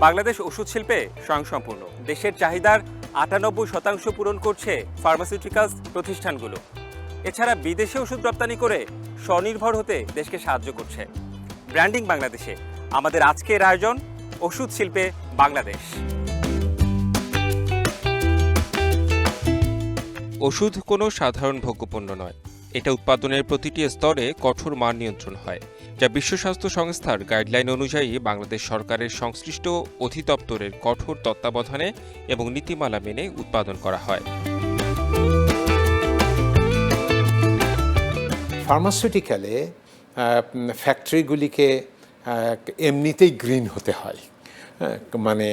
বাংলাদেশ ওষুধ শিল্পে স্বয়ংসম্পূর্ণ। দেশের চাহিদার ৯৮% পূরণ করছে ফার্মাসিউটিক্যালস প্রতিষ্ঠানগুলো। এছাড়া বিদেশে ওষুধ রপ্তানি করে স্বনির্ভর হতে দেশকে সাহায্য করছে। ব্র্যান্ডিং বাংলাদেশে আমাদের আজকের আয়োজন ওষুধ শিল্পে বাংলাদেশ। ওষুধ কোনো সাধারণ ভোগ্যপণ্য নয়, এটা উৎপাদনের প্রতিটি স্তরে কঠোর মান নিয়ন্ত্রণ হয়, যা বিশ্ব স্বাস্থ্য সংস্থার গাইডলাইন অনুযায়ী বাংলাদেশ সরকারের সংশ্লিষ্ট অধিদপ্তরের কঠোর তত্ত্বাবধানে এবং নীতিমালা মেনে উৎপাদন করা হয়। ফার্মাসিউটিক্যালে ফ্যাক্টরিগুলিকে এমনিতেই গ্রিন হতে হয়, মানে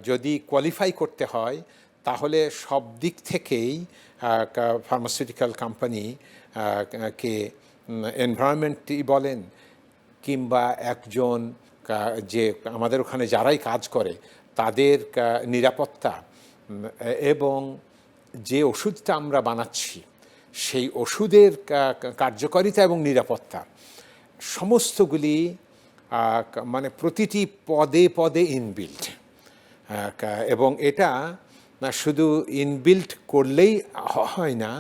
যদি কোয়ালিফাই করতে হয় তাহলে সব দিক থেকেই ফার্মাসিউটিক্যাল কোম্পানি কে এনভায়রনমেন্টই বলেন কিংবা একজন যে আমাদের ওখানে যারাই কাজ করে তাদের নিরাপত্তা এবং যে ওষুধটা আমরা বানাচ্ছি সেই ওষুধের কার্যকারিতা এবং নিরাপত্তা সমস্তগুলি মানে প্রতিটি পদে পদে ইনবিল্ট, এবং এটা শুধু ইনবিল্ট করলেই হয় না,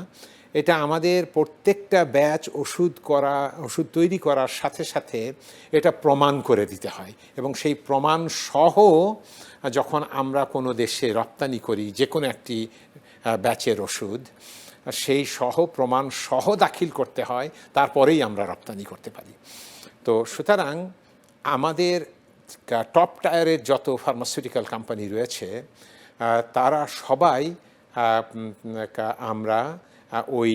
এটা আমাদের প্রত্যেকটা ব্যাচ ওষুধ তৈরি করার সাথে সাথে এটা প্রমাণ করে দিতে হয়, এবং সেই প্রমাণ সহ যখন আমরা কোনো দেশে রপ্তানি করি যে কোনো একটি ব্যাচের ওষুধ, সেই প্রমাণ সহ দাখিল করতে হয়, তারপরেই আমরা রপ্তানি করতে পারি। তো সুতরাং আমাদের টপ টায়ারের যত ফার্মাসিউটিক্যাল কোম্পানি রয়েছে তারা সবাই আমরা ওই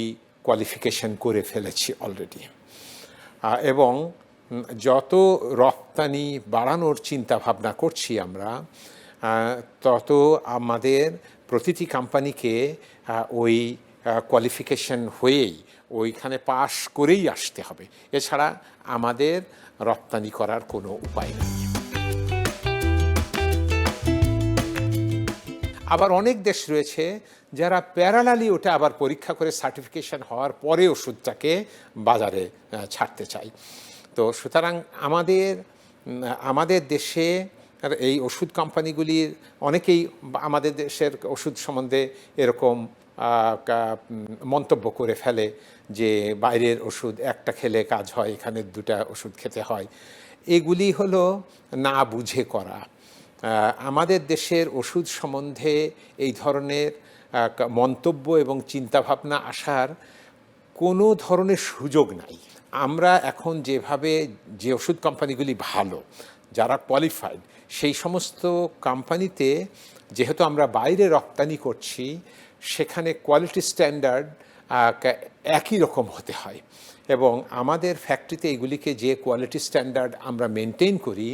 কোয়ালিফিকেশন করে ফেলেছি অলরেডি, এবং যত রপ্তানি বাড়ানোর চিন্তা ভাবনা করছি আমরা, তত আমাদের প্রতিটি কোম্পানিকে ওই কোয়ালিফিকেশন হয়েই ওইখানে পাশ করেই আসতে হবে, এছাড়া আমাদের রপ্তানি করার কোনো উপায় নেই। আবার অনেক দেশ রয়েছে যারা প্যারালালি ওটা আবার পরীক্ষা করে সার্টিফিকেশন হওয়ার পরে ওষুধটাকে বাজারে ছাড়তে চায়। তো সুতরাং আমাদের দেশে এই ওষুধ কোম্পানিগুলির অনেকেই আমাদের দেশের ওষুধ সম্বন্ধে এরকম মন্তব্য করে ফেলে যে বাইরের ওষুধ একটা খেলে কাজ হয়, এখানে দুটা ওষুধ খেতে হয়। এগুলি হলো না বুঝে করা। আমাদের দেশের ওষুধ সম্বন্ধে এই ধরনের মন্তব্য এবং চিন্তাভাবনা আসার কোনো ধরনের সুযোগ নাই। আমরা এখন যেভাবে যে ওষুধ কোম্পানিগুলি ভালো, যারা কোয়ালিফাইড, সেই সমস্ত কোম্পানিতে যেহেতু আমরা বাইরে রপ্তানি করছি, সেখানে কোয়ালিটি স্ট্যান্ডার্ড একই রকম হতে হয়, এবং আমাদের ফ্যাক্টরিতে এগুলিকে যে কোয়ালিটি স্ট্যান্ডার্ড আমরা মেনটেন করি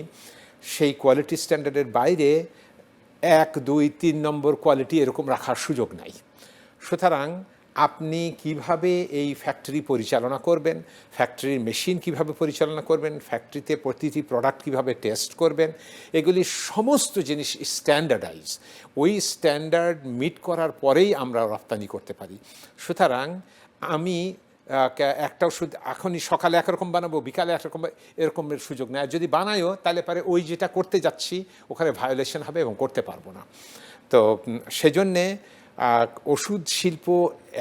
সেই কোয়ালিটি স্ট্যান্ডার্ডের বাইরে 1, 2, 3 নম্বর কোয়ালিটি এরকম রাখার সুযোগ নাই। সুতরাং আপনি কিভাবে এই ফ্যাক্টরি পরিচালনা করবেন, ফ্যাক্টরির মেশিন কিভাবে পরিচালনা করবেন, ফ্যাক্টরিতে প্রতিটি প্রোডাক্ট কিভাবে টেস্ট করবেন, এগুলি সমস্ত জিনিস স্ট্যান্ডার্ডাইজ। ওই স্ট্যান্ডার্ড মিট করার পরেই আমরা রপ্তানি করতে পারি। সুতরাং আমি একটা ওষুধ এখনই সকালে একরকম বানাবো, বিকালে একরকম, এরকমের সুযোগ নেই। যদি বানায়ও তাহলে পারে ওই যেটা করতে যাচ্ছি ওখানে ভায়োলেশন হবে এবং করতে পারবো না। তো সেজন্যে ওষুধ শিল্প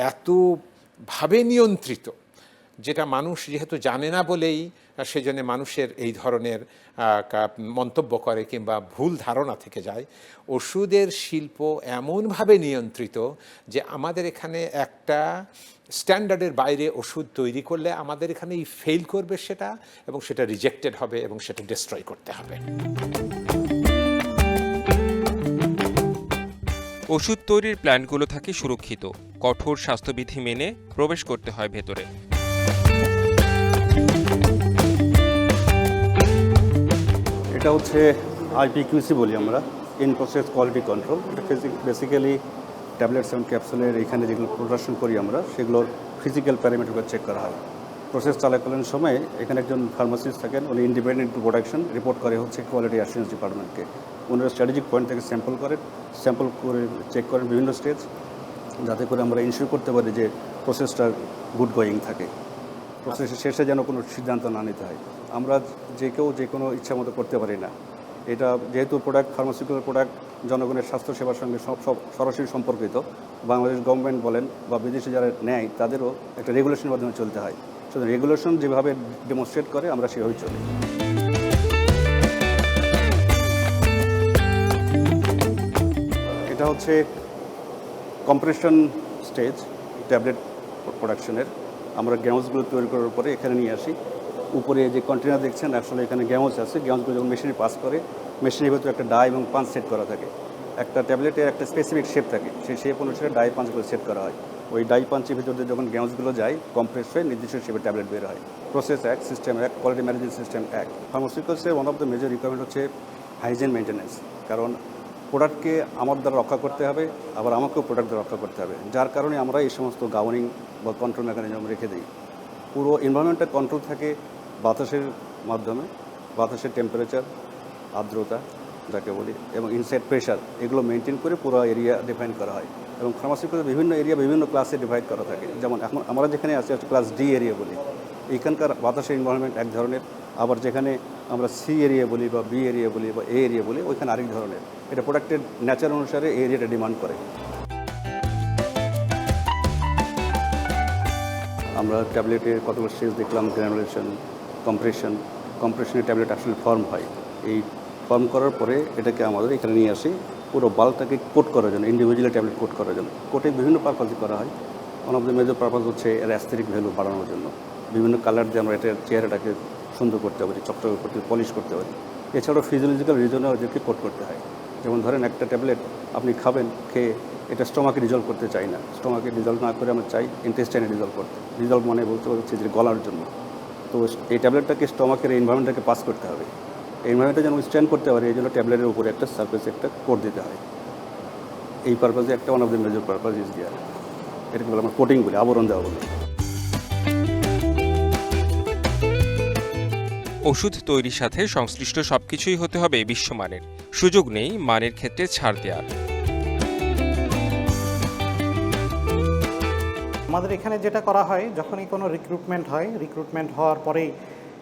এতভাবে নিয়ন্ত্রিত, যেটা মানুষ যেহেতু জানে না বলেই সেজন্য মানুষের এই ধরনের মন্তব্য করে কিংবা ভুল ধারণা থেকে যায়। ওষুধের শিল্প এমনভাবে নিয়ন্ত্রিত যে আমাদের এখানে একটা স্ট্যান্ডার্ডের বাইরে ওষুধ তৈরি করলে আমাদের এখানেই ফেল করবে সেটা, এবং সেটা রিজেক্টেড হবে এবং সেটা ডিস্ট্রয় করতে হবে। ওষুধ তৈরির প্ল্যান্টগুলো থাকে সুরক্ষিত, কঠোর স্বাস্থ্যবিধি মেনে প্রবেশ করতে হয় ভেতরে। এটা হচ্ছে আইপিকিউসি বলি আমরা, ইন প্রসেস কোয়ালিটি কন্ট্রোল। এটা বেসিক্যালি ট্যাবলেটস এবং ক্যাপসুলের এখানে যেগুলো প্রোডাকশন করি আমরা, সেগুলোর ফিজিক্যাল প্যারামিটারগুলো চেক করা হয়। প্রসেস চলাকালীন সময়ে এখানে একজন ফার্মাসিস্ট থাকেন, উনি ইন্ডিপেন্ডেন্ট প্রোডাকশন রিপোর্ট করে হচ্ছে কোয়ালিটি অ্যাসুরেন্স ডিপার্টমেন্টকে। ওনারা স্ট্র্যাটেজিক পয়েন্ট থেকে স্যাম্পল করে চেক করেন বিভিন্ন স্টেজ, যাতে করে আমরা ইনশিওর করতে পারি যে প্রসেসটা গুড গোয়িং থাকে, প্রসেসের শেষে যেন কোনো সিদ্ধান্ত না নিতে হয়। আমরা যে কেউ যে কোনো ইচ্ছা মতো করতে পারি না, এটা যেহেতু ফার্মাসিউটিক্যাল প্রোডাক্ট জনগণের স্বাস্থ্যসেবার সঙ্গে সব সরাসরি সম্পর্কিত, বাংলাদেশ গভর্নমেন্ট বলেন বা বিদেশে যারা নেয় তাদেরও একটা রেগুলেশনের মাধ্যমে চলতে হয়। শুধু রেগুলেশন যেভাবে ডেমনস্ট্রেট করে আমরা সেভাবেই চলি। এটা হচ্ছে কম্প্রেশন স্টেজ ট্যাবলেট প্রোডাকশনের। আমরা গ্যাউসগুলো তৈরি করার পরে এখানে নিয়ে আসি। উপরে যে কন্টেনার দেখছেন আসলে এখানে গ্যাউস আছে। গ্যাউসগুলো যখন মেশিনে পাস করে, মেশিনের ভেতরে একটা ডাই এবং পাঞ্চ সেট করা থাকে। একটা ট্যাবলেটের একটা স্পেসিফিক শেপ থাকে, সেই শেপ অনুসারে ডাই পাঞ্চগুলো সেট করা হয়। ওই ডাই পাঞ্চের ভিতর দিয়ে যখন গ্যাউসগুলো যায় কম্প্রেস হয়ে নির্দিষ্ট শেপে ট্যাবলেট বের হয়। প্রসেস এক, সিস্টেম এক, কোয়ালিটি ম্যানেজমেন্ট সিস্টেম এক। ফার্মাসিউটিক্যালসের one of the major requirement হচ্ছে হাইজিন মেনটেন্যান্স। কারণ প্রোডাক্টকে আমার দ্বারা রক্ষা করতে হবে, আবার আমাকেও প্রোডাক্ট দ্বারা রক্ষা করতে হবে, যার কারণে আমরা এই সমস্ত গাভার্নিং বা কন্ট্রোল মেকানিজম রেখে দিই। পুরো এনভায়রনমেন্টটা কন্ট্রোল থাকে বাতাসের মাধ্যমে, বাতাসের টেম্পারেচার, আর্দ্রতা যাকে বলি, এবং ইনসাইড প্রেশার, এগুলো মেনটেন করে পুরো এরিয়া ডিফাইন করা হয়। এবং ফার্মাসিউটিক্যাল বিভিন্ন এরিয়া বিভিন্ন ক্লাসে ডিভাইড করা থাকে। যেমন এখন আমরা যেখানে আছি ক্লাস ডি এরিয়া বলি, এইখানকার বাতাসের এনভায়রনমেন্ট এক ধরনের, আবার যেখানে আমরা সি এরিয়া বলি বা বি এরিয়া বলি বা এ এরিয়া বলি ওইখানে আরেক ধরনের। এটা প্রোডাক্টের ন্যাচার অনুসারে এই এরিয়াটা ডিমান্ড করে। আমরা ট্যাবলেটের কতগুলো স্টেজ দেখলাম, গ্র্যানুলেশন, কম্প্রেশনের ট্যাবলেট আসলে ফর্ম হয়। এই ফর্ম করার পরে এটাকে আমাদের এখানে নিয়ে আসি পুরো বাল্বটাকে কোট করার জন্য, ইন্ডিভিজুয়াল ট্যাবলেট কোট করার জন্য। কোটে বিভিন্ন পারপাসে করা হয়। One of the major purpose হচ্ছে এর অ্যাস্থেটিক ভ্যালু বাড়ানোর জন্য। বিভিন্ন কালার দিয়ে আমরা এটার চেহারাটাকে সুন্দর করতে পারি, চকচকে করতে, পলিশ করতে পারি। এছাড়াও ফিজিওলজিক্যাল রিজনে ওদেরকে কোট করতে হয়। যেমন ধরেন একটা ট্যাবলেট আপনি খাবেন, খেয়ে এটা স্টোমাকে রিজলভ করতে চাই না, স্টোমাকে রিজলভ না করে আমরা চাই ইন্টেস্টাইনে রিজলভ করতে। রিজলভ মানে বলতে হচ্ছে যে গলার জন্য। তো এই ট্যাবলেটটাকে স্টোমাকের এনভায়রনমেন্টটাকে পাস করতে হবে। এই এনভায়রনমেন্টটা যেন স্ট্যান্ড করতে পারে এই জন্য ট্যাবলেটের উপরে একটা সার্ফেসে একটা কোট দিতে হয়। এই পারপাসে একটা one of the major purpose is there. এটাকে বলে আমরা কোটিং বলি, আবরণ দেওয়া বলি। ওষুধ তৈরির সাথে সংশ্লিষ্ট সবকিছুই হতে হবে বিশ্বমানের। সুযোগ নেই মানের ক্ষেত্রে ছাড় দেওয়ার। আমাদের এখানে যেটা করা হয়, যখনই কোনো রিক্রুটমেন্ট হয়, রিক্রুটমেন্ট হওয়ার পরেই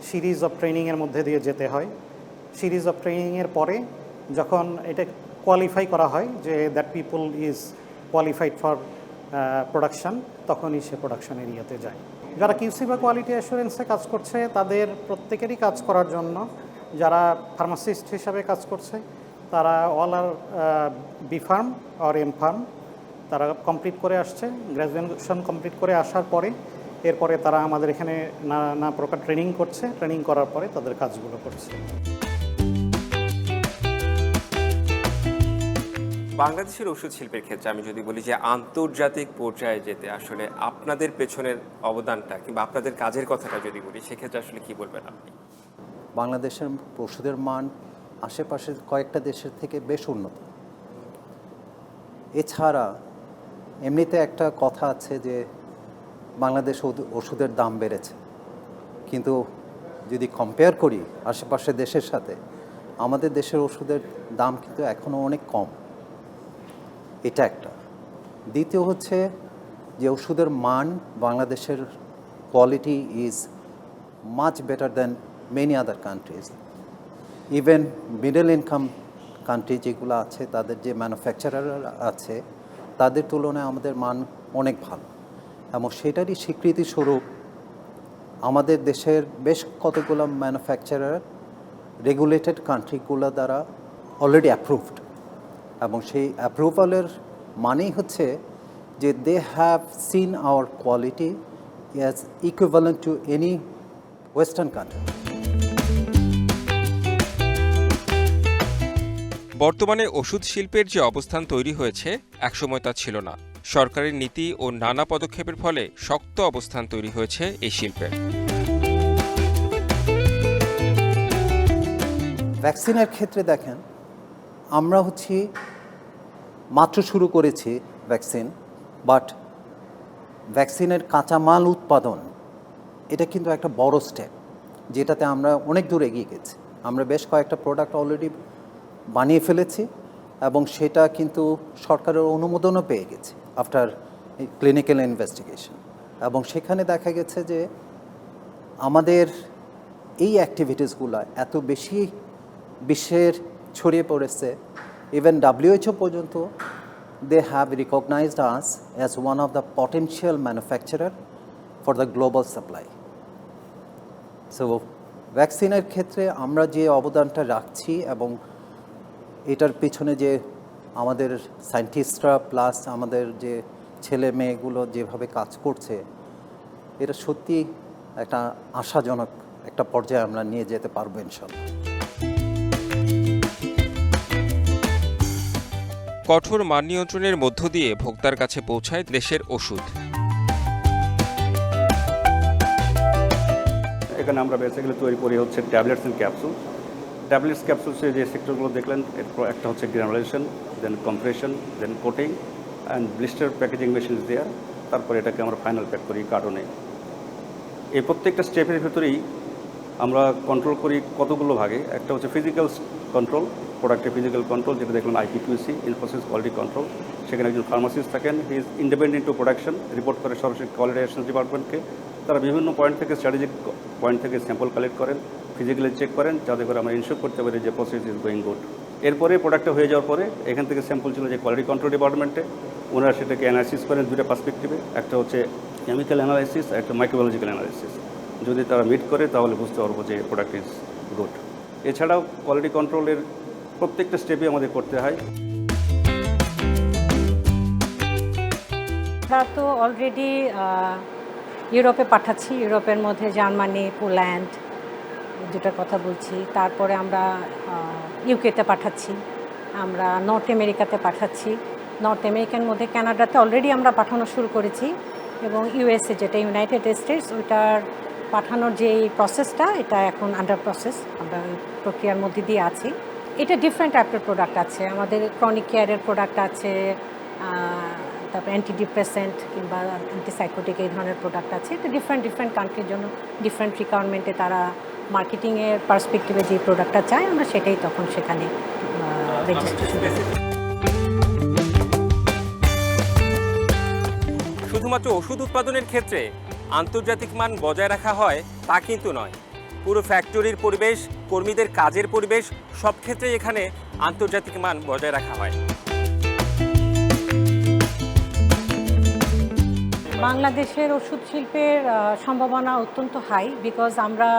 সিরিজ অফ ট্রেনিংয়ের মধ্যে দিয়ে যেতে হয়। সিরিজ অফ ট্রেনিংয়ের পরে যখন এটা কোয়ালিফাই করা হয় যে that people is qualified for production, তখনই সে প্রোডাকশন এরিয়াতে যায়। যারা কিউসি বা কোয়ালিটি অ্যাসুরেন্সে কাজ করছে তাদের প্রত্যেকেরই কাজ করার জন্য, যারা ফার্মাসিস্ট হিসাবে কাজ করছে তারা অল আর বি ফার্ম আর এম ফার্ম, তারা কমপ্লিট করে আসছে। গ্র্যাজুয়েশন কমপ্লিট করে আসার পরে এরপরে তারা আমাদের এখানে নানা প্রকার ট্রেনিং করছে। ট্রেনিং করার পরে তাদের কাজগুলো করছে। বাংলাদেশের ওষুধ শিল্পের ক্ষেত্রে আমি যদি বলি যে আন্তর্জাতিক পর্যায়ে যেতে আসলে আপনাদের পেছনের অবদানটা কিংবা আপনাদের কাজের কথাটা যদি বলি, সেক্ষেত্রে আসলে কি বলবেন আপনি? বাংলাদেশের ওষুধের মান আশেপাশের কয়েকটা দেশের থেকে বেশ উন্নত। এছাড়া এমনিতে একটা কথা আছে যে বাংলাদেশ ওষুধের দাম বেড়েছে, কিন্তু যদি কম্পেয়ার করি আশেপাশের দেশের সাথে, আমাদের দেশের ওষুধের দাম কিন্তু এখনও অনেক কম। এটা একটা। দ্বিতীয় হচ্ছে যে ওষুধের মান, বাংলাদেশের quality is much better than many other countries. Even middle income country যেগুলো আছে, তাদের যে ম্যানুফ্যাকচারার আছে তাদের তুলনায় আমাদের মান অনেক ভালো। এবং সেটারই স্বীকৃতিস্বরূপ আমাদের দেশের বেশ কতগুলো ম্যানুফ্যাকচারার রেগুলেটেড কান্ট্রিগুলো দ্বারা অলরেডি অ্যাপ্রুভড, এবং সেই অ্যাপ্রুভালের মানেই হচ্ছে যে they have seen our quality as equivalent to any western country. বর্তমানে ওষুধ শিল্পের যে অবস্থান তৈরি হয়েছে, একসময় তা ছিল না। সরকারের নীতি ও নানা পদক্ষেপের ফলে শক্ত অবস্থান তৈরি হয়েছে এই শিল্পের। ভ্যাকসিনের ক্ষেত্রে দেখেন, আমরা মাত্র শুরু করেছি ভ্যাকসিন, বাট ভ্যাকসিনের কাঁচামাল উৎপাদন এটা কিন্তু একটা বড় স্টেপ, যেটাতে আমরা অনেক দূর এগিয়ে গেছি। আমরা বেশ কয়েকটা প্রোডাক্ট অলরেডি বানিয়ে ফেলেছি এবং সেটা কিন্তু সরকারের অনুমোদনও পেয়ে গেছে আফটার ক্লিনিক্যাল ইনভেস্টিগেশন। এবং সেখানে দেখা গেছে যে আমাদের এই অ্যাক্টিভিটিসগুলো এত বেশি বিশ্বের ছড়িয়ে পড়েছে। ইভেন WHO পর্যন্ত they have recognized us as one of the potential manufacturer for the global supply. So ভ্যাকসিনের ক্ষেত্রে আমরা যে অবদানটা রাখছি এবং এটার পেছনে যে আমাদের সায়েন্টিস্টরা প্লাস আমাদের যে ছেলে মেয়েগুলো যেভাবে কাজ করছে, এটা সত্যি একটা আশাজনক একটা পর্যায়ে আমরা নিয়ে যেতে পারবো ইনশাল্লাহ। কঠোর মান নিয়ন্ত্রণের মধ্য দিয়ে ভোক্তার কাছে পৌঁছায় দেশের ওষুধ। এখানে আমরা বেসিক্যালি তৈরি করি হচ্ছে ট্যাবলেটস অ্যান্ড ক্যাপসুল। ট্যাবলেটস ক্যাপসুলসে যে সেক্টরগুলো দেখলেন, একটা হচ্ছে granulation, then compression, then coating and blister packaging machines দেওয়া, তারপরে এটাকে আমরা ফাইনাল প্যাক করি কার্টনে। এই প্রত্যেকটা স্টেপের ভিতরেই আমরা কন্ট্রোল করি কতগুলো ভাগে। একটা হচ্ছে ফিজিক্যাল কন্ট্রোল, প্রোডাক্টের ফিজিক্যাল কন্ট্রোল, যেটা দেখলাম IPQC, in process quality control. সেখানে একজন ফার্মাসিস্ট থাকেন, he is independent to production, report করে সরাসরি কোয়ালিটি অ্যাসুরেন্স ডিপার্টমেন্টকে। তারা বিভিন্ন পয়েন্ট থেকে, স্ট্র্যাটেজিক পয়েন্ট থেকে স্যাম্পল কালেক্ট করেন, ফিজিক্যালি চেক করেন, যাতে করে আমরা ইনশিওর করতে পারি যে প্রসেস ইজ গোয়িং গুড। এরপরে প্রোডাক্টটা হয়ে যাওয়ার পরে এখান থেকে স্যাম্পল ছিল যে কোয়ালিটি কন্ট্রোল ডিপার্টমেন্টে, ওনারা সেটাকে অ্যানালাইসিস করেন দুটো পার্সপেক্টিভে, একটা হচ্ছে কেমিক্যাল অ্যানালাইসিস, একটা মাইক্রোবায়োলজিক্যাল অ্যানালাইসিস। যদি তারা মিট করে তাহলে বুঝতে পারবো যে প্রোডাক্ট ইজ গুড। এছাড়াও কোয়ালিটি কন্ট্রোলের প্রত্যেকটা স্টেপে আমাদের করতে হয়। আমরা তো অলরেডি ইউরোপে পাঠাচ্ছি, ইউরোপের মধ্যে জার্মানি, পোল্যান্ড যেটার কথা বলছি, তারপরে আমরা ইউকেতে পাঠাচ্ছি, আমরা নর্থ আমেরিকাতে পাঠাচ্ছি। নর্থ আমেরিকার মধ্যে কানাডাতে অলরেডি আমরা পাঠানো শুরু করেছি, এবং USA যেটা ইউনাইটেড স্টেটস, ওইটার পাঠানোর যে প্রসেসটা, এটা এখন আন্ডার প্রসেস, আমরা ওই প্রক্রিয়ার মধ্যে দিয়ে আছি। এটা ডিফারেন্ট টাইপের প্রোডাক্ট আছে, আমাদের ক্রনিক কেয়ারের প্রোডাক্ট আছে, তারপর অ্যান্টিডিপ্রেসেন্ট কিংবা অ্যান্টিসাইকোটিক এই ধরনের প্রোডাক্ট আছে। এটা ডিফারেন্ট কান্ট্রির জন্য ডিফারেন্ট রিকোয়ারমেন্টে তারা মার্কেটিংয়ের পার্সপেক্টিভে যে প্রোডাক্টটা চায়, আমরা সেটাই তখন সেখানে রেজিস্ট্রেশন। শুধুমাত্র ওষুধ উৎপাদনের ক্ষেত্রে আন্তর্জাতিক মান বজায় রাখা হয় তা কিন্তু নয়। পুরো ফ্যাক্টরির পরিবেশ, কর্মীদের কাজের পরিবেশ, সব ক্ষেত্রেই এখানে আন্তর্জাতিক মান বজায় রাখা হয়। বাংলাদেশের ওষুধ শিল্পের সম্ভাবনা অত্যন্ত হাই, বিকজ আমরা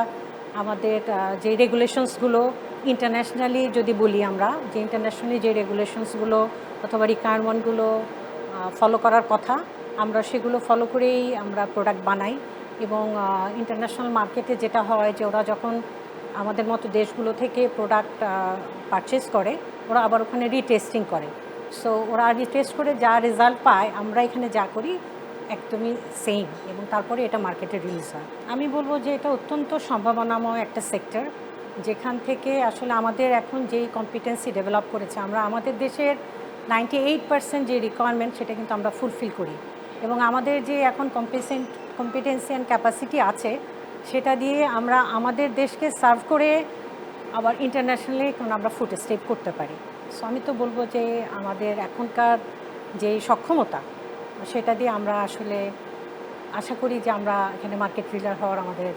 আমাদের যে রেগুলেশনসগুলো ইন্টারন্যাশনালি যদি বলি, আমরা যে ইন্টারন্যাশনালি যে রেগুলেশনসগুলো অথবা রিকোয়ারমেন্টগুলো ফলো করার কথা, আমরা সেগুলো ফলো করেই আমরা প্রোডাক্ট বানাই। এবং ইন্টারন্যাশনাল মার্কেটে যেটা হয় যে ওরা যখন আমাদের মতো দেশগুলো থেকে প্রোডাক্ট পারচেস করে, ওরা আবার ওখানে রিটেস্টিং করে। সো ওরা রিটেস্ট করে যা রেজাল্ট পায়, আমরা এখানে যা করি একদমই সেম, এবং তারপরে এটা মার্কেটে রিলিজ হয়। আমি বলবো যে এটা অত্যন্ত সম্ভাবনাময় একটা সেক্টর, যেখান থেকে আসলে আমাদের এখন যেই কম্পিটেন্সি ডেভেলপ করেছে, আমরা আমাদের দেশের 98% যে রিকোয়ারমেন্ট, সেটা কিন্তু আমরা ফুলফিল করি। এবং আমাদের যে এখন কম্পিটেন্সি অ্যান্ড ক্যাপাসিটি আছে, সেটা দিয়ে আমরা আমাদের দেশকে সার্ভ করে আবার ইন্টারন্যাশনালি আমরা ফুট স্টেপ করতে পারি। সো আমি তো বলবো যে আমাদের এখনকার যে সক্ষমতা, সেটা দিয়ে আমরা আসলে আশা করি যে আমরা এখানে মার্কেট লিডার হওয়ার আমাদের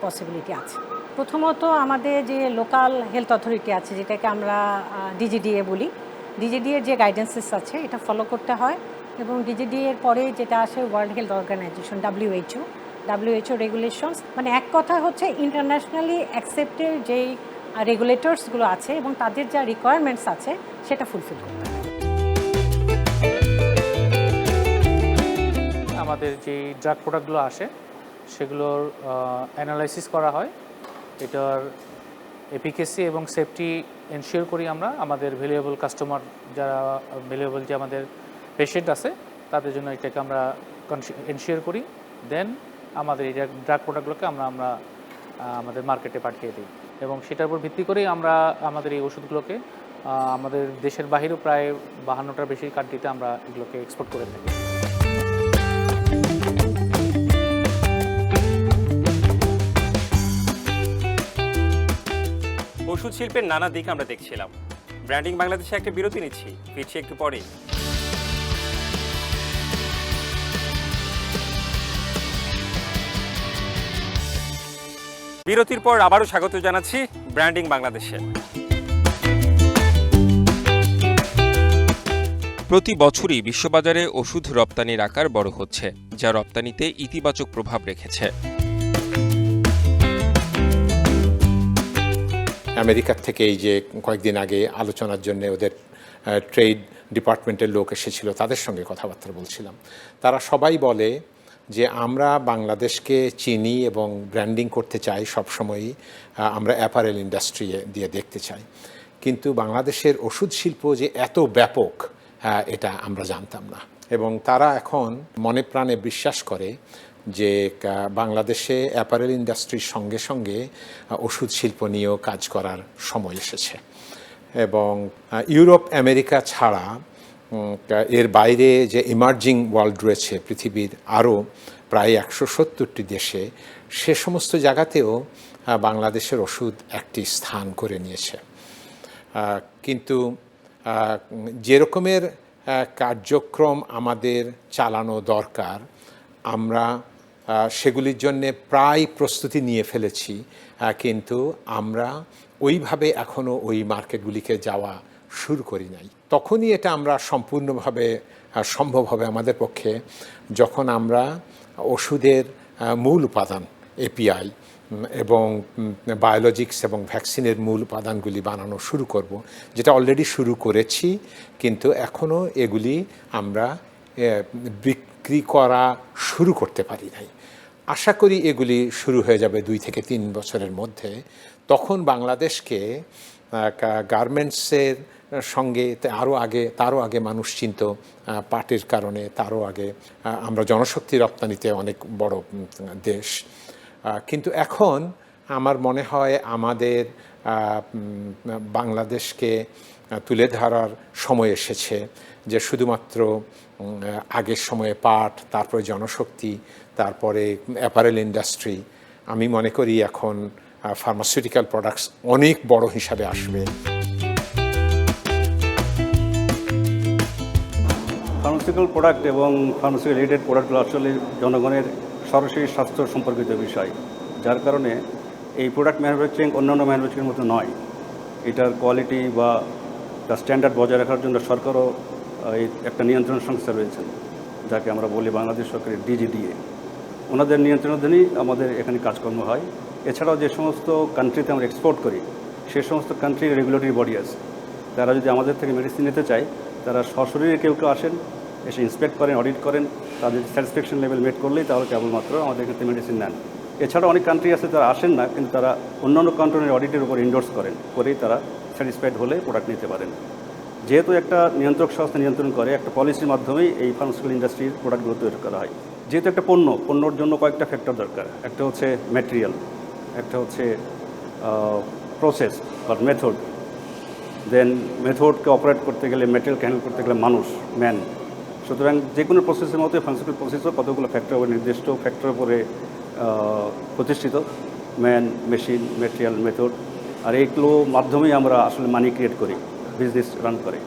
পসিবিলিটি আছে। প্রথমত আমাদের যে লোকাল হেলথ অথরিটি আছে, যেটাকে আমরা DGDA বলি, DGDA যে গাইডেন্সেস আছে এটা ফলো করতে হয়। এবং DGDA এর পরে যেটা আসে World Health Organisation, WHO regulations, মানে এক কথা হচ্ছে ইন্টারন্যাশনালি অ্যাকসেপ্টেড যেই রেগুলেটরসগুলো আছে এবং তাদের যা রিকোয়ারমেন্টস আছে সেটা ফুলফিল করতে হয়। আমাদের যে ড্রাগ প্রোডাক্টগুলো আসে সেগুলোর অ্যানালাইসিস করা হয়, এটার এফিকেসি এবং সেফটি এনশিওর করি আমরা আমাদের ভ্যালুয়েবল কাস্টমার, যারা ভ্যালুয়েবল যে আমাদের পেশেন্ট আছে তাদের জন্য এটাকে আমরা এনশিওর করি। দেন আমাদের এই ড্রাগ প্রোডাক্টগুলোকে আমরা আমাদের মার্কেটে পাঠিয়ে দিই, এবং সেটার উপর ভিত্তি করেই আমরা আমাদের এই ওষুধগুলোকে আমাদের দেশের বাহিরেও প্রায় 52টার বেশি কান্ট্রিতে আমরা এগুলোকে এক্সপোর্ট করে থাকি। ওষুধ শিল্পের নানা দিক আমরা দেখছিলাম। ব্র্যান্ডিং বাংলাদেশে একটা বিরতি নিচ্ছি, ফিরছি একটু পরে। বিরতির পর আবারও স্বাগত জানাচ্ছি ব্র্যান্ডিং বাংলাদেশে। প্রতি বছরই বিশ্ববাজারে ওষুধ রপ্তানির আকার বড় হচ্ছে, যা রপ্তানিতে ইতিবাচক প্রভাব রেখেছে। আমেরিকার থেকে এই যে কয়েকদিন আগে আলোচনার জন্য ওদের ট্রেড ডিপার্টমেন্টের লোক এসেছিল, তাদের সঙ্গে কথাবার্তা বলছিলাম। তারা সবাই বলে যে আমরা বাংলাদেশকে চিনি এবং ব্র্যান্ডিং করতে চাই সবসময়ই, আমরা অ্যাপারেল ইন্ডাস্ট্রি দিয়ে দেখতে চাই, কিন্তু বাংলাদেশের ওষুধ শিল্প যে এত ব্যাপক এটা আমরা জানতাম না। এবং তারা এখন মনে প্রাণে বিশ্বাস করে যে বাংলাদেশে অ্যাপারেল ইন্ডাস্ট্রির সঙ্গে সঙ্গে ওষুধ শিল্প নিয়েও কাজ করার সময় এসেছে। এবং ইউরোপ আমেরিকা ছাড়া এর বাইরে যে ইমার্জিং ওয়ার্ল্ড রয়েছে পৃথিবীর আরও প্রায় 170টি দেশে, সে সমস্ত জায়গাতেও বাংলাদেশের ওষুধ একটি স্থান করে নিয়েছে। কিন্তু যে রকমের কার্যক্রম আমাদের চালানো দরকার, আমরা সেগুলির জন্যে প্রায় প্রস্তুতি নিয়ে ফেলেছি, কিন্তু আমরা ওইভাবে এখনও ওই মার্কেটগুলিকে যাওয়া শুরু করি নাই। তখনই এটা আমরা সম্পূর্ণভাবে সম্ভব হবে আমাদের পক্ষে যখন আমরা ওষুধের মূল উপাদান এপিআই এবং বায়োলজিক্স এবং ভ্যাকসিনের মূল উপাদানগুলি বানানো শুরু করব, যেটা অলরেডি শুরু করেছি, কিন্তু এখনও এগুলি আমরা বিক্রি করা শুরু করতে পারি নাই। আশা করি এগুলি শুরু হয়ে যাবে 2 থেকে 3 বছরের মধ্যে। তখন বাংলাদেশকে গার্মেন্টসের সঙ্গে তারও আগে মানুষ চিনত পাটের কারণে, তারও আগে আমরা জনশক্তি রপ্তানিতে অনেক বড় দেশ। কিন্তু এখন আমার মনে হয় আমাদের বাংলাদেশকে তুলে ধরার সময় এসেছে যে শুধুমাত্র আগের সময়ে পাট, তারপরে জনশক্তি, তারপরে অ্যাপারেল ইন্ডাস্ট্রি, আমি মনে করি এখন ফার্মাসিউটিক্যাল প্রোডাক্টস অনেক বড় হিসাবে আসবে। ফার্মাসিউটিক্যাল প্রোডাক্ট এবং ফার্মাসিউটিক্যাল রিলেটেড প্রোডাক্টগুলো আসলে জনগণের সরাসরি স্বাস্থ্য সম্পর্কিত বিষয়, যার কারণে এই প্রোডাক্ট ম্যানুফ্যাকচারিং অন্যান্য ম্যানুফ্যাকচারিংয়ের মতো নয়। এটার কোয়ালিটি বা তার স্ট্যান্ডার্ড বজায় রাখার জন্য সরকারও এই একটা নিয়ন্ত্রণ সংস্থা রয়েছে, যাকে আমরা বলি বাংলাদেশ সরকারের ডিজিডিএ। ওনাদের নিয়ন্ত্রণাধীনই আমাদের এখানে কাজকর্ম হয়। এছাড়াও যে সমস্ত কান্ট্রিতে আমরা এক্সপোর্ট করি, সে সমস্ত কান্ট্রির রেগুলেটরি বডি আছে, তারা যদি আমাদের থেকে মেডিসিন নিতে চায়, তারা সশরীরে কেউ আসেন, এসে ইন্সপেক্ট করেন, অডিট করেন, তাদের স্যাটিসফ্যাকশন লেভেল মেট করলেই তাহলে কেবলমাত্র আমাদের এখান থেকে মেডিসিন নেন। এছাড়া অনেক কান্ট্রি আছে তারা আসেন না, কিন্তু তারা অন্যান্য কান্ট্রির অডিটের উপর ইন্ডোর্স করেই তারা স্যাটিসফাইড হলে প্রোডাক্ট নিতে পারেন। যেহেতু একটা নিয়ন্ত্রক সংস্থা নিয়ন্ত্রণ করে, একটা পলিসির মাধ্যমেই এই ফার্মাসিউটিক্যাল ইন্ডাস্ট্রির প্রোডাক্টগুলো তৈরি করা হয়। যেহেতু একটা পণ্যর জন্য কয়েকটা ফ্যাক্টর দরকার। একটা হচ্ছে ম্যাটেরিয়াল, একটা হচ্ছে প্রসেস বা মেথড, দেন মেথডকে অপারেট করতে গেলে, ম্যাটেরিয়ালকে হ্যান্ডেল করতে গেলে মানুষ, ম্যান। সুতরাং যে কোনো প্রসেসের মতো ফার্মাসিউটিক্যাল প্রসেসও কতগুলো ফ্যাক্টর উপরে নির্দিষ্ট ফ্যাক্টরের উপরে প্রতিষ্ঠিত, ম্যান, মেশিন, ম্যাটেরিয়াল, মেথড। আর এইগুলো মাধ্যমেই আমরা আসলে মানি ক্রিয়েট করি, বিজনেস রান করে।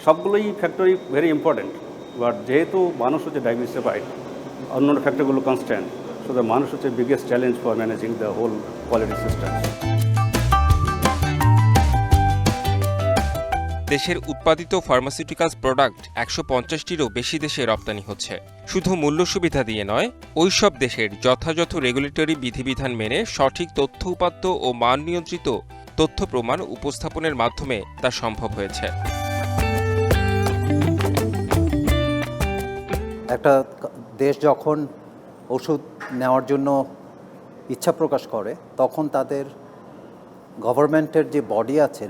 সবগুলোই ফ্যাক্টরি ভেরি ইম্পর্ট্যান্ট, বাট যেহেতু মানুষ হচ্ছে ডাইভার্সিফাইড, অন্যান্য ফ্যাক্টরগুলো কনস্ট্যান্ট, সুতরাং মানুষ হচ্ছে biggest challenge for managing the whole quality system. দেশের উৎপাদিত ফার্মাসিউটিক্যালস প্রোডাক্ট 150টিরও বেশি দেশে রপ্তানি হচ্ছে। শুধু মূল্য সুবিধা দিয়ে নয়, ওইসব দেশের যথাযথ রেগুলেটরি বিধিবিধান মেনে সঠিক তথ্য উপাত্ত ও মান নিয়ন্ত্রিত তথ্য প্রমাণ উপস্থাপনের মাধ্যমে তা সম্ভব হয়েছে। একটা দেশ যখন ওষুধ নেওয়ার জন্য ইচ্ছা প্রকাশ করে, তখন তাদের গভর্নমেন্টের যে বডি আছে,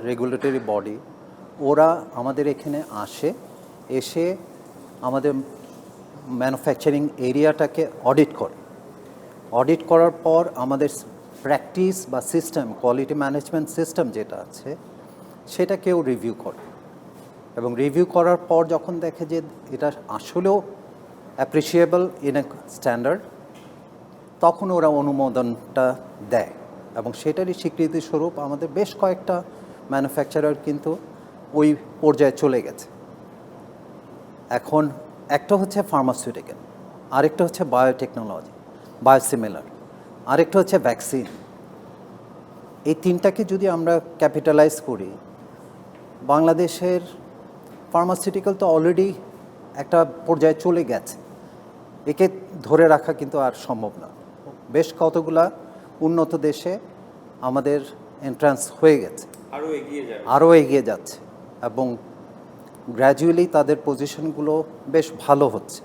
রেগুলেটরি বডি, ওরা আমাদের এখানে এসে আমাদের ম্যানুফ্যাকচারিং এরিয়াটাকে অডিট করার পর আমাদের প্র্যাকটিস বা সিস্টেম, কোয়ালিটি ম্যানেজমেন্ট সিস্টেম যেটা আছে, সেটাকেও রিভিউ করে। এবং রিভিউ করার পর যখন দেখে যে এটা আসলেও অ্যাপ্রিসিয়েবল ইন এ স্ট্যান্ডার্ড, তখন ওরা অনুমোদনটা দেয়। এবং সেটারই স্বীকৃতিস্বরূপ আমাদের বেশ কয়েকটা ম্যানুফ্যাকচারার কিন্তু ওই পর্যায়ে চলে গেছে। এখন একটা হচ্ছে ফার্মাসিউটিক্যাল, আরেকটা হচ্ছে বায়োটেকনোলজি, বায়োসিমিলার, আরেকটা হচ্ছে ভ্যাকসিন। এই তিনটাকে যদি আমরা ক্যাপিটালাইজ করি, বাংলাদেশের ফার্মাসিউটিক্যাল তো অলরেডি একটা পর্যায়ে চলে গেছে, একে ধরে রাখা কিন্তু আর সম্ভব না। বেশ কতগুলা উন্নত দেশে আমাদের এন্ট্রান্স হয়ে গেছে, আরও এগিয়ে যাচ্ছে এবং গ্র্যাজুয়ালি তাদের পজিশনগুলো বেশ ভালো হচ্ছে।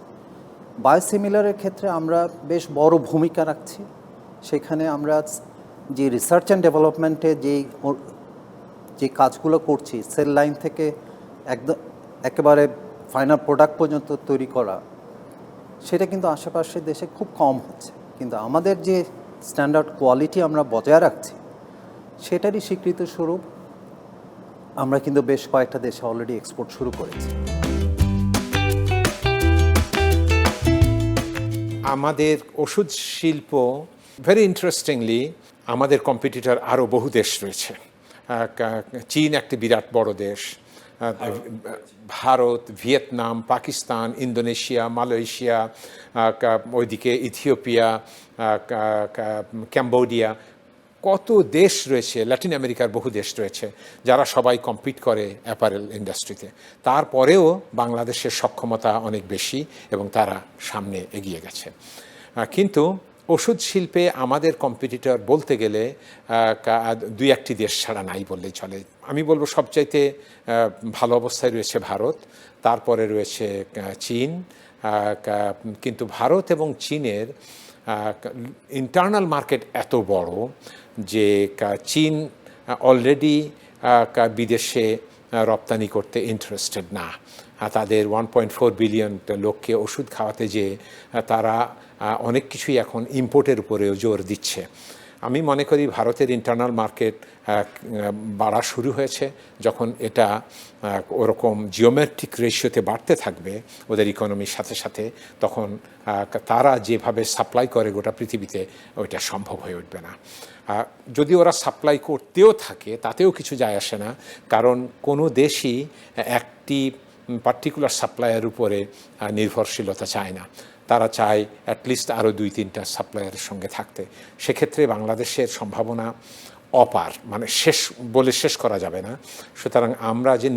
বায়োসিমিলারের ক্ষেত্রে আমরা বেশ বড় ভূমিকা রাখছি। সেখানে আমরা যে রিসার্চ অ্যান্ড ডেভেলপমেন্টে যে কাজগুলো করছি, সেল লাইন থেকে একদম একেবারে ফাইনাল প্রোডাক্ট পর্যন্ত তৈরি করা, সেটা কিন্তু আশেপাশের দেশে খুব কম হচ্ছে। কিন্তু আমাদের যে স্ট্যান্ডার্ড কোয়ালিটি আমরা বজায় রাখছি, সেটারই স্বীকৃত স্বরূপ আমরা কিন্তু বেশ কয়েকটা দেশে অলরেডি এক্সপোর্ট শুরু করেছি। আমাদের ওষুধ শিল্প ভেরি ইন্টারেস্টিংলি আমাদের কম্পিটিটর আরও বহু দেশ রয়েছে। চীন একটি বিরাট বড় দেশ, Bharat, Vietnam, Pakistan, Indonesia, Malaysia, ওইদিকে ইথিওপিয়া, ক্যাম্বোডিয়া, কত দেশ রয়েছে, ল্যাটিন আমেরিকার বহু দেশ রয়েছে যারা সবাই কম্পিট করে অ্যাপারেল ইন্ডাস্ট্রিতে। তারপরেও বাংলাদেশের সক্ষমতা অনেক বেশি এবং তারা সামনে এগিয়ে গেছে। কিন্তু ওষুধ শিল্পে আমাদের কম্পিটিটর বলতে গেলে দুই একটি দেশ ছাড়া নাই বললেই চলে। আমি বলবো সবচাইতে ভালো অবস্থায় রয়েছে ভারত, তারপরে রয়েছে চীন। কিন্তু ভারত এবং চীনের ইন্টারনাল মার্কেট এত বড় যে চীন অলরেডি বিদেশে রপ্তানি করতে ইন্টারেস্টেড না। তাদের 1.4 বিলিয়ন লোককে ওষুধ খাওয়াতে যে তারা অনেক কিছুই এখন ইম্পোর্টের উপরেও জোর দিচ্ছে। আমি মনে করি ভারতের ইন্টারনাল মার্কেট বাড়া শুরু হয়েছে। যখন এটা ওরকম জিওমেট্রিক রেশিওতে বাড়তে থাকবে ওদের ইকোনমির সাথে সাথে, তখন তারা যেভাবে সাপ্লাই করে গোটা পৃথিবীতে ওইটা সম্ভব হয়ে উঠবে না। যদি ওরা সাপ্লাই করতেও থাকে তাতেও কিছু যায় আসে না, কারণ কোনো দেশই একটি পার্টিকুলার সাপ্লাইয়ের উপরে নির্ভরশীলতা চায় না। তারা চায় অ্যাটলিস্ট আরও 2-3টা সাপ্লায়ারের সঙ্গে থাকতে। সেক্ষেত্রে বাংলাদেশের সম্ভাবনা অপার, মানে শেষ করা যাবে না। সুতরাং আমরা যে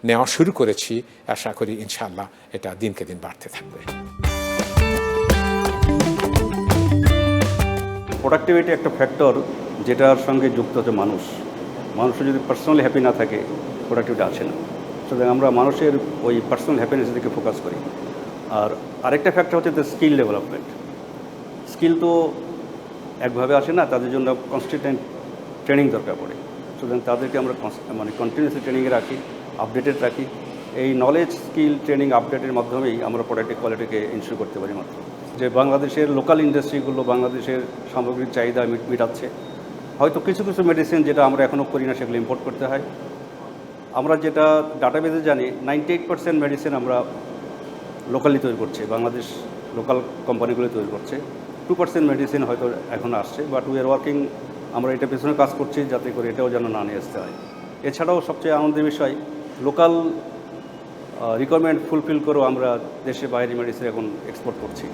নেওয়া শুরু করেছি, আশা করি ইনশাআল্লাহ এটা দিনকে দিন বাড়তে থাকবে। প্রোডাক্টিভিটি একটা ফ্যাক্টর যেটার সঙ্গে যুক্ত হচ্ছে মানুষের যদি পার্সোনালি হ্যাপি না থাকে, প্রোডাক্টিভিটি আছে না। সুতরাং আমরা মানুষের ওই পার্সোনাল হ্যাপিনেসের দিকে ফোকাস করি। আর আরেকটা ফ্যাক্টর হচ্ছে দ্য স্কিল ডেভেলপমেন্ট। স্কিল তো একভাবে আসে না, তাদের জন্য কনস্ট্যান্ট ট্রেনিং দরকার পড়ে। সুতরাং তাদেরকে আমরা কন্টিনিউসলি ট্রেনিংয়ে রাখি, আপডেটেড রাখি। এই নলেজ, স্কিল, ট্রেনিং, আপডেটের মাধ্যমেই আমরা প্রোডাক্টের কোয়ালিটিকে ইনশিওর করতে পারি মাত্র। যে বাংলাদেশের লোকাল ইন্ডাস্ট্রিগুলো বাংলাদেশের সামগ্রিক চাহিদা মেটাচ্ছে। হয়তো কিছু কিছু মেডিসিন যেটা আমরা এখনও করি না, সেগুলো ইম্পোর্ট করতে হয়। আমরা যেটা ডাটাবেজে জানি 98% মেডিসিন আমরা লোকালি তৈরি করছে, বাংলাদেশ লোকাল কোম্পানিগুলো তৈরি করছে। 2% মেডিসিন হয়তো এখন আসছে, বাট উই আর ওয়ার্কিং, আমরা এটা পেছনে কাজ করছি যাতে করে এটাও যেন না নিয়ে আসতে হয়। এছাড়াও সবচেয়ে আনন্দের বিষয়, লোকাল রিকোয়ারমেন্ট ফুলফিল করেও আমরা দেশে বাইরে মেডিসিন এখন এক্সপোর্ট করছি।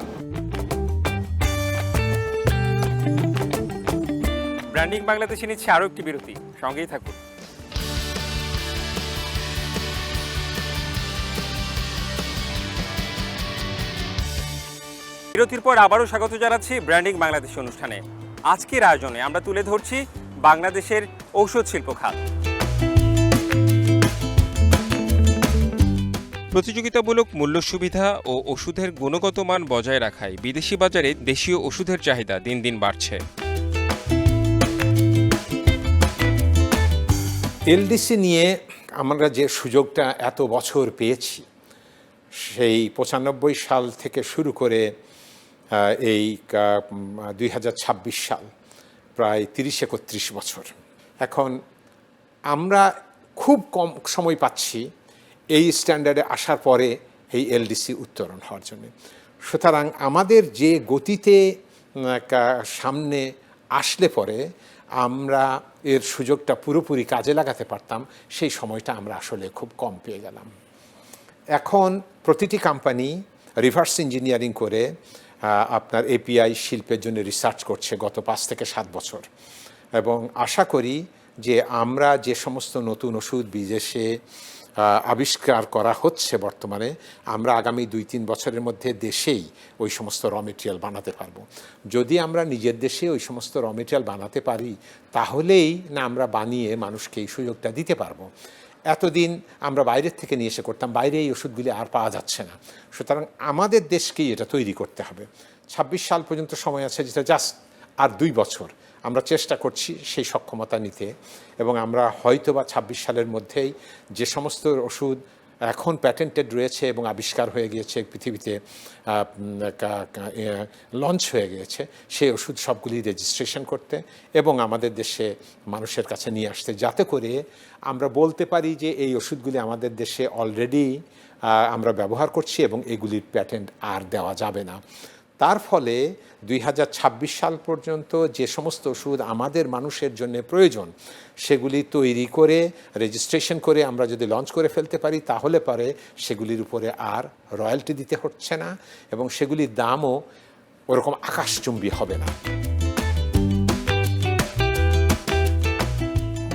ব্র্যান্ডিং বাংলাদেশে নিচ্ছে আরও একটি বিরতি, সঙ্গেই থাকুন। বিরতির পর আবারও স্বাগত জানাচ্ছি ব্র্যান্ডিং বাংলাদেশ অনুষ্ঠানে। আজকের আয়োজনে আমরা তুলে ধরছি বাংলাদেশের ঔষধ শিল্প খাত। প্রতিযোগিতামূলক মূল্য সুবিধা ও ওষুধের গুণগত মান বজায় রাখায় বিদেশি বাজারে দেশীয় ওষুধের চাহিদা দিন দিন বাড়ছে। এলডিসি নিয়ে আমরা যে সুযোগটা এত বছর পেয়েছি, সেই 95 সাল থেকে শুরু করে এই 2026 সাল, প্রায় 30-31 বছর। এখন আমরা খুব কম সময় পাচ্ছি এই স্ট্যান্ডার্ডে আসার পরে এই এলডিসি উত্তরণ হওয়ার জন্য। সুতরাং আমাদের যে গতিতে সামনে আসলে পরে আমরা এর সুযোগটা পুরোপুরি কাজে লাগাতে পারতাম, সেই সময়টা আমরা আসলে খুব কম পেয়ে গেলাম। এখন প্রতিটি কোম্পানি রিভার্স ইঞ্জিনিয়ারিং করে আপনার এপিআই শিল্পের জন্য রিসার্চ করছে গত 5 থেকে 7 বছর, এবং আশা করি যে আমরা যে সমস্ত নতুন ওষুধ বিদেশে আবিষ্কার করা হচ্ছে বর্তমানে, আমরা আগামী 2-3 বছরের মধ্যে দেশেই ওই সমস্ত র মেটেরিয়াল বানাতে পারবো। যদি আমরা নিজের দেশে ওই সমস্ত র মেটেরিয়াল বানাতে পারি, তাহলেই না আমরা বানিয়ে মানুষকে এই সুযোগটা দিতে পারবো। এতদিন আমরা বাইরের থেকে নিয়ে এসে করতাম, বাইরে এই ওষুধগুলি আর পাওয়া যাচ্ছে না। সুতরাং আমাদের দেশকেই এটা তৈরি করতে হবে। 26 সাল পর্যন্ত সময় আছে, যেটা জাস্ট আর 2 বছর। আমরা চেষ্টা করছি সেই সক্ষমতা নিতে, এবং আমরা হয়তো বা 26 সালের মধ্যেই যে সমস্ত ওষুধ এখন প্যাটেন্টেড রয়েছে এবং আবিষ্কার হয়ে গিয়েছে, পৃথিবীতে লঞ্চ হয়ে গিয়েছে, সেই ওষুধ সবগুলি রেজিস্ট্রেশন করতে এবং আমাদের দেশে মানুষের কাছে নিয়ে আসতে, যাতে করে আমরা বলতে পারি যে এই ওষুধগুলি আমাদের দেশে অলরেডি আমরা ব্যবহার করছি এবং এগুলির প্যাটেন্ট আর দেওয়া যাবে না। তার ফলে 2026 সাল পর্যন্ত যে সমস্ত ওষুধ আমাদের মানুষের জন্য প্রয়োজন, সেগুলি তৈরি করে রেজিস্ট্রেশন করে আমরা যদি লঞ্চ করে ফেলতে পারি, তাহলে পরে সেগুলির উপরে আর রয়্যালটি দিতে হচ্ছে না এবং সেগুলির দামও ওরকম আকাশচুম্বী হবে না।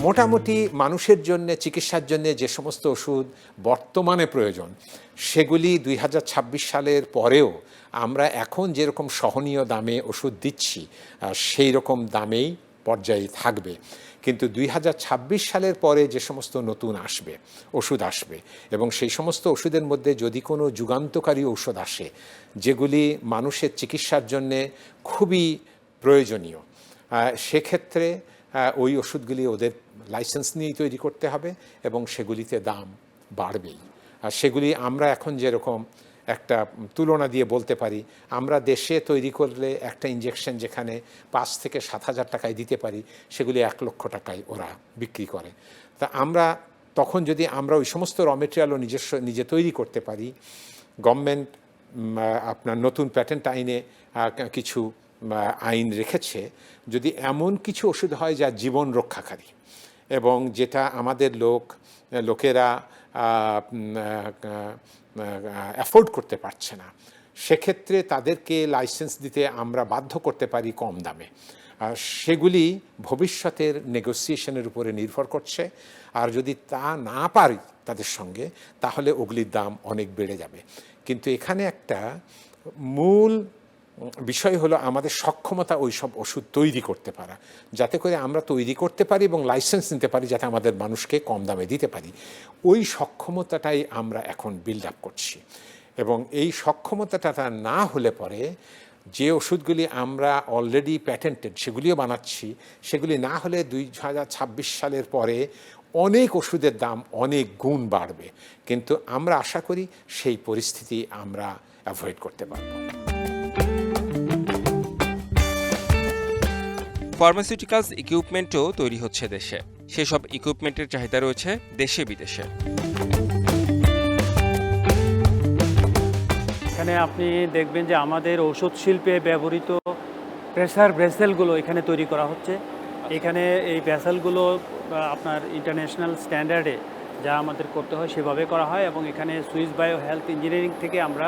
মোটামুটি মানুষের জন্য, চিকিৎসার জন্য যে সমস্ত ওষুধ বর্তমানে প্রয়োজন, সেগুলি 2026 সালের পরেও আমরা এখন যেরকম সহনীয় দামে ওষুধ দিচ্ছি সেই রকম দামেই পর্যায়ে থাকবে। কিন্তু 2026 সালের পরে যে সমস্ত নতুন ওষুধ আসবে এবং সেই সমস্ত ওষুধের মধ্যে যদি কোনো যুগান্তকারী ঔষধ আসে, যেগুলি মানুষের চিকিৎসার জন্যে খুবই প্রয়োজনীয়, সেক্ষেত্রে ওই ওষুধগুলি ওদের লাইসেন্স নিয়েই তৈরি করতে হবে এবং সেগুলিতে দাম বাড়বেই। আর সেগুলি আমরা এখন যেরকম একটা তুলনা দিয়ে বলতে পারি, আমরা দেশে তৈরি করলে একটা ইঞ্জেকশন যেখানে 5 থেকে 7,000 টাকায় দিতে পারি, সেগুলি 1 লক্ষ টাকায় ওরা বিক্রি করে। তা আমরা তখন যদি আমরা ওই সমস্ত র মেটেরিয়ালও নিজে তৈরি করতে পারি, গভর্নমেন্ট আপনার নতুন প্যাটেন্ট আইনে কিছু আইন রেখেছে, যদি এমন কিছু ওষুধ হয় যা জীবন রক্ষাকারী এবং যেটা আমাদের লোকেরা অ্যাফোর্ড করতে পারছে না, সেক্ষেত্রে তাদেরকে লাইসেন্স দিতে আমরা বাধ্য করতে পারি কম দামে। সেগুলি ভবিষ্যতের নেগোসিয়েশনের উপরে নির্ভর করছে, আর যদি তা না পারি তাদের সঙ্গে, তাহলে ওগুলির দাম অনেক বেড়ে যাবে। কিন্তু এখানে একটা মূল বিষয় হলো আমাদের সক্ষমতা ওই সব ওষুধ তৈরি করতে পারা, যাতে করে আমরা তৈরি করতে পারি এবং লাইসেন্স নিতে পারি, যাতে আমাদের মানুষকে কম দামে দিতে পারি। ওই সক্ষমতাটাই আমরা এখন বিল্ড আপ করছি, এবং এই সক্ষমতাটা না হলে পরে যে ওষুধগুলি আমরা অলরেডি প্যাটেন্টেড সেগুলিও বানাচ্ছি, সেগুলি না হলে 2026 সালের পরে অনেক ওষুধের দাম অনেক গুণ বাড়বে। কিন্তু আমরা আশা করি সেই পরিস্থিতি আমরা অ্যাভয়েড করতে পারব। ফার্মাসিউটিক্যালস ইকুইপমেন্টও তৈরি হচ্ছে দেশে। সেসব ইকুইপমেন্টের চাহিদা রয়েছে দেশে বিদেশে। এখানে আপনি দেখবেন যে আমাদের ঔষধ শিল্পে ব্যবহৃত প্রেসার ভেসেলগুলো এখানে তৈরি করা হচ্ছে। এখানে এই ভেসেলগুলো আপনার ইন্টারন্যাশনাল স্ট্যান্ডার্ডে যা আমাদের করতে হয় সেভাবে করা হয়, এবং এখানে সুইস বায়ো হেলথ ইঞ্জিনিয়ারিং থেকে আমরা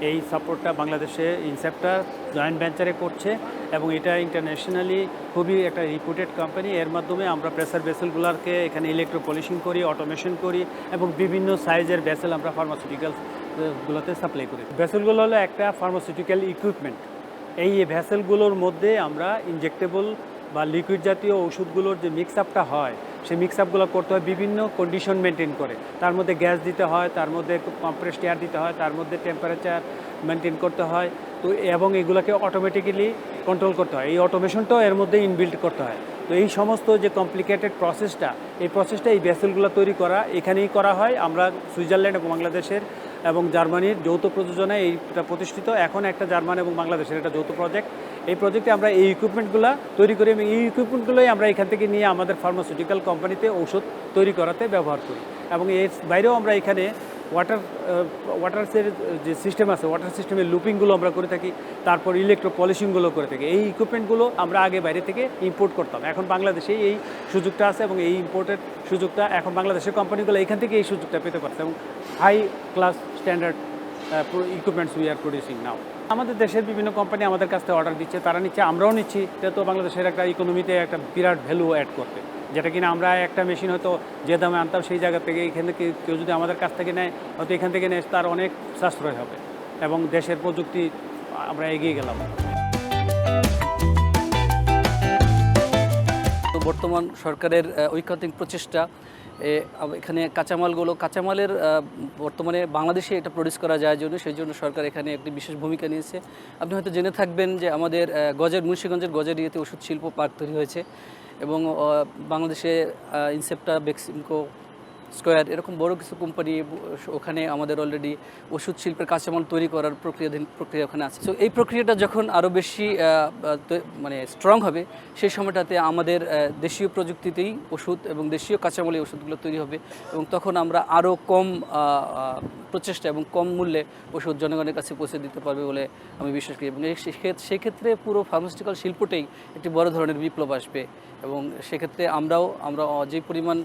এই সাপোর্টটা বাংলাদেশে ইনসেপ্টার জয়েন্ট ভেঞ্চারে করছে, এবং এটা ইন্টারন্যাশনালি খুবই একটা রিপুটেড কোম্পানি। এর মাধ্যমে আমরা প্রেসার ভেসেলগুলোকে এখানে ইলেকট্রো পলিশিং করি, অটোমেশন করি, এবং বিভিন্ন সাইজের ভেসেল আমরা ফার্মাসিউটিক্যালসগুলোতে সাপ্লাই করি। ভেসেলগুলো হলো একটা ফার্মাসিউটিক্যাল ইকুইপমেন্ট। এই ভেসেলগুলোর মধ্যে আমরা ইনজেক্টেবল বা লিকুইড জাতীয় ওষুধগুলোর যে মিক্স আপটা হয়, সেই মিক্স আপগুলো করতে হয় বিভিন্ন কন্ডিশন মেনটেন করে। তার মধ্যে গ্যাস দিতে হয়, তার মধ্যে কম্প্রেসড এয়ার দিতে হয়, তার মধ্যে টেম্পারেচার মেনটেন করতে হয়, তো এবং এগুলোকে অটোমেটিক্যালি কন্ট্রোল করতে হয়। এই অটোমেশনটাও এর মধ্যে ইনবিল্ট করতে হয়। তো এই সমস্ত যে কমপ্লিকেটেড প্রসেসটা, এই ভেসেলগুলো তৈরি করা এখানেই করা হয়। আমরা সুইজারল্যান্ড এবং বাংলাদেশের এবং জার্মানির যৌথ প্রযোজনায় এইটা প্রতিষ্ঠিত। এখন একটা জার্মান এবং বাংলাদেশের একটা যৌথ প্রজেক্ট। এই প্রজেক্টে আমরা এই ইকুইপমেন্টগুলো তৈরি করি, এবং এই ইকুইপমেন্টগুলোই আমরা এখান থেকে নিয়ে আমাদের ফার্মাসিউটিক্যাল কোম্পানিতে ঔষধ তৈরি করাতে ব্যবহার করি। এবং এর বাইরেও আমরা এখানে ওয়াটারের যে সিস্টেম আছে, ওয়াটার সিস্টেমের লুপিংগুলো আমরা করে থাকি, তারপর ইলেকট্রো পলিশিংগুলো করে থাকি। এই ইকুইপমেন্টগুলো আমরা আগে বাইরে থেকে ইম্পোর্ট করতাম, এখন বাংলাদেশেই এই সুযোগটা আছে, এবং এই ইম্পোর্টের সুযোগটা এখন বাংলাদেশের কোম্পানিগুলো এখান থেকে এই সুযোগটা পেতে পারছে, এবং high class standard equipments we are producing now. আমাদের দেশের বিভিন্ন কোম্পানি আমাদের কাছ থেকে অর্ডার দিচ্ছে, তারা নিচ্ছে, আমরাও নিচ্ছি। এটা তো বাংলাদেশের একটা ইকোনমিতে একটা বিরাট ভ্যালু অ্যাড করতে। যেটা কিনা আমরা একটা মেশিন হয়তো যে দামে আনতাম সেই জায়গা থেকে এখান থেকে কেউ যদি আমাদের কাছ থেকে নেয় হয়তো এখান থেকে নেয় তার অনেক সাশ্রয় হবে এবং দেশের প্রযুক্তি আমরা এগিয়ে গেলাম। তো বর্তমান সরকারের ঐকান্তিক প্রচেষ্টা এখানে কাঁচামালের বর্তমানে বাংলাদেশে এটা প্রডিউস করা যায় জন্য সেই জন্য সরকার এখানে একটি বিশেষ ভূমিকা নিয়েছে। আপনি হয়তো জেনে থাকবেন যে আমাদের মুন্সিগঞ্জের গজের ইয়েতে ওষুধ শিল্প পার্ক তৈরি হয়েছে এবং বাংলাদেশে ইনসেপ্টা, বেক্সিমকো, স্কোয়ার এরকম বড় কিছু কোম্পানি ওখানে আমাদের অলরেডি ওষুধ শিল্পের কাঁচামাল তৈরি করার প্রক্রিয়া ওখানে আছে। তো এই প্রক্রিয়াটা যখন আরও বেশি মানে স্ট্রং হবে সেই সময়টাতে আমাদের দেশীয় প্রযুক্তিতেই ওষুধ এবং দেশীয় কাঁচামালে ওষুধগুলো তৈরি হবে এবং তখন আমরা আরও কম প্রচেষ্টা এবং কম মূল্যে ওষুধ জনগণের কাছে পৌঁছে দিতে পারবে বলে আমি বিশ্বাস করি। এবং সেক্ষেত্রে পুরো ফার্মাসিউটিক্যাল শিল্পটাই একটি বড় ধরনের বিপ্লব আসবে এবং সেক্ষেত্রে আমরা যে পরিমাণ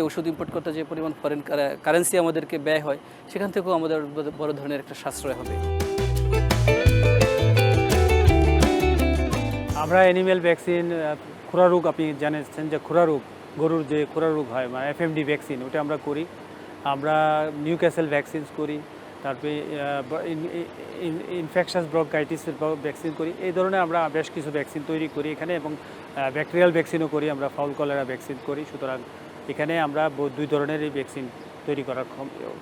ওষুধ ইম্পোর্ট করতে যে পরিমাণ ফরেন কারেন্সি আমাদেরকে ব্যয় হয় সেখান থেকেও আমাদের বড় ধরনের একটা সাশ্রয় হবে। আমরা অ্যানিম্যাল ভ্যাকসিন, খুরা রোগ আপনি জানেন যে খুরা রোগ, গরুর যে খুরা রোগ হয় মানে FMD ভ্যাকসিন ওটা আমরা করি। আমরা নিউক্যাসেল ভ্যাকসিনস করি, তারপরে ইনফেকশাস ব্রঙ্কাইটিসের ভ্যাকসিন করি। এই ধরনের আমরা বেশ কিছু ভ্যাকসিন তৈরি করি এখানে এবং ব্যাকটেরিয়াল ভ্যাকসিনও করি, আমরা ফাউল কলেরা ভ্যাকসিন করি। সুতরাং এখানে আমরা 2 ধরনেরই ভ্যাকসিন তৈরি করার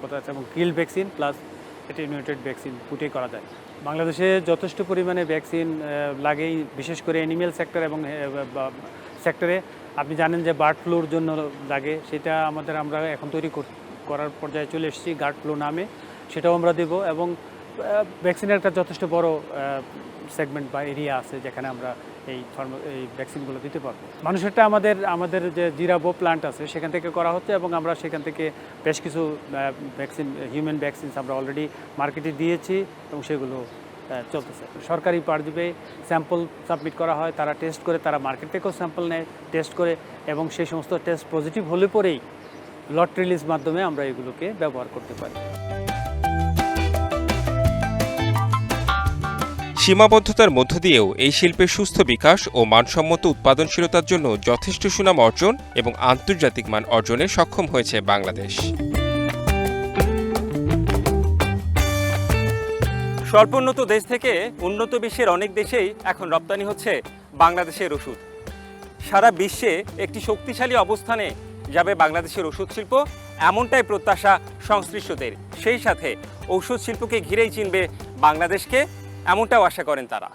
কথা আছে এবং কিল ভ্যাকসিন প্লাস অ্যাটেনুয়েটেড ভ্যাকসিন দুটোই করা যায়। বাংলাদেশে যথেষ্ট পরিমাণে ভ্যাকসিন লাগেই, বিশেষ করে অ্যানিম্যাল সেক্টর এবং সেক্টরে। আপনি জানেন যে বার্ড ফ্লুর জন্য লাগে, সেটা আমরা এখন তৈরি করার পর্যায়ে চলে এসেছি। গার্ড ফ্লু নামে সেটাও আমরা দেব এবং ভ্যাকসিনের একটা যথেষ্ট বড় সেগমেন্ট বা এরিয়া আছে যেখানে আমরা এই ভ্যাকসিনগুলো দিতে পারবো। মানুষেরটা আমাদের যে জিরাবো প্ল্যান্ট আছে সেখান থেকে করা হচ্ছে এবং আমরা সেখান থেকে বেশ কিছু ভ্যাকসিন, হিউম্যান ভ্যাকসিনস আমরা অলরেডি মার্কেটে দিয়েছি এবং সেগুলো চলতেছে। সরকারি পার্টিতে স্যাম্পল সাবমিট করা হয়, তারা টেস্ট করে, তারা মার্কেট থেকেও স্যাম্পল নেয়, টেস্ট করে এবং সেই সমস্ত টেস্ট পজিটিভ হলে পরেই লট রিলিজ মাধ্যমে আমরা এগুলোকে ব্যবহার করতে পারি। সীমাবদ্ধতার মধ্য দিয়েও এই শিল্পের সুস্থ বিকাশ ও মানসম্মত উৎপাদনশীলতার জন্য যথেষ্ট সুনাম অর্জন এবং আন্তর্জাতিক মান অর্জনে সক্ষম হয়েছে বাংলাদেশ। স্বল্পোন্নত দেশ থেকে উন্নত বিশ্বের অনেক দেশেই এখন রপ্তানি হচ্ছে বাংলাদেশের ওষুধ। সারা বিশ্বে একটি শক্তিশালী অবস্থানে যাবে বাংলাদেশের ওষুধ শিল্প, এমনটাই প্রত্যাশা সংশ্লিষ্টদের। সেই সাথে ঔষধ শিল্পকে ঘিরেই চিনবে বাংলাদেশকে, এমনটাও আশা করেন তারা।